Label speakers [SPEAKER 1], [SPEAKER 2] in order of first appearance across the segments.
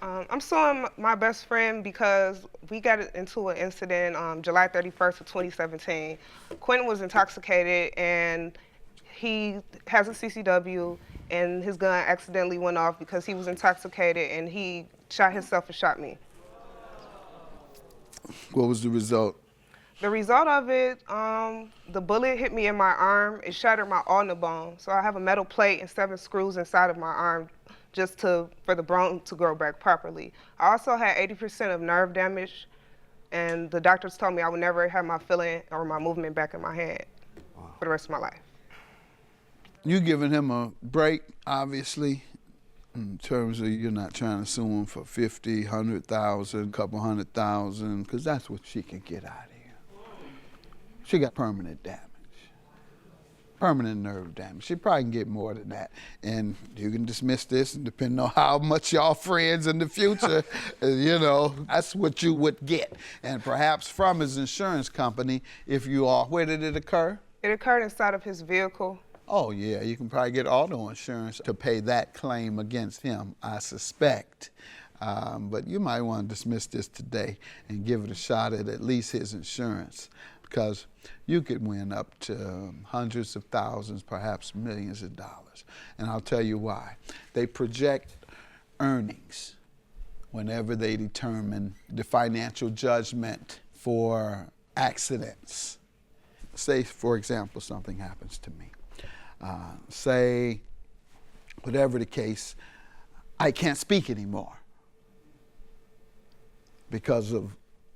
[SPEAKER 1] I'm suing my best friend because we got into an incident July 31st of 2017. Quentin was intoxicated and he has a CCW and his gun accidentally went off because he was intoxicated and he shot himself and shot me.
[SPEAKER 2] What was the result?
[SPEAKER 1] The result of it, the bullet hit me in my arm. It shattered my ulnar bone. So I have a metal plate and 7 screws inside of my arm just for the bone to grow back properly. I also had 80% of nerve damage, and the doctors told me I would never have my feeling or my movement back in my hand for the rest of my life.
[SPEAKER 2] You giving him a break, obviously, in terms of you're not trying to sue him for 50, 100,000, couple 100,000, because that's what she can get out of here. She got permanent damage. Permanent nerve damage. She probably can get more than that. And you can dismiss this, and depending on how much y'all friends in the future, you know, that's what you would get. And perhaps from his insurance company, if you are, where did it occur?
[SPEAKER 1] It occurred inside of his vehicle.
[SPEAKER 2] Oh yeah, you can probably get auto insurance to pay that claim against him, I suspect. But you might want to dismiss this today and give it a shot at least his insurance, because you could win up to hundreds of thousands, perhaps millions of dollars. And I'll tell you why. They project earnings whenever they determine the financial judgment for accidents. Say, for example, something happens to me. Say, whatever the case, I can't speak anymore because of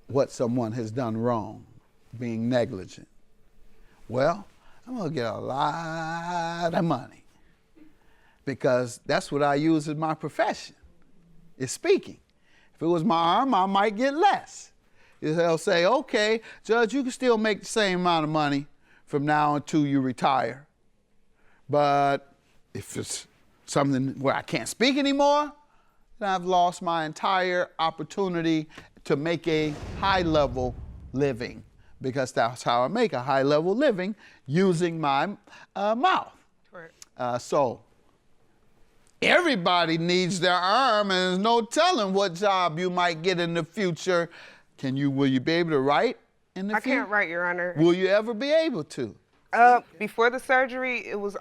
[SPEAKER 2] what someone has done wrong, being negligent. Well, I'm gonna get a lot of money because that's what I use as my profession, is speaking. If it was my arm, I might get less. They'll say, okay, Judge, you can still make the same amount of money from now until you retire. But if it's something where I can't speak anymore, then I've lost my entire opportunity to make a high-level living, because that's how I make a high-level living, using my mouth.
[SPEAKER 1] Correct.
[SPEAKER 2] So everybody needs their arm, and there's no telling what job you might get in the future. Will you be able to write in the future?
[SPEAKER 1] I can't write, Your Honor.
[SPEAKER 2] Will you ever be able to?
[SPEAKER 1] Before the surgery, it was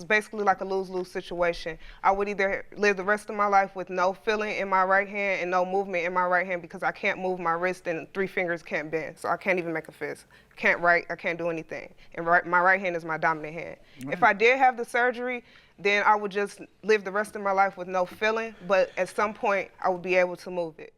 [SPEAKER 1] basically like a lose-lose situation. I would either live the rest of my life with no feeling in my right hand and no movement in my right hand because I can't move my wrist and 3 fingers can't bend, so I can't even make a fist. Can't write, I can't do anything. And my right hand is my dominant hand. Right. If I did have the surgery, then I would just live the rest of my life with no feeling, but at some point I would be able to move it.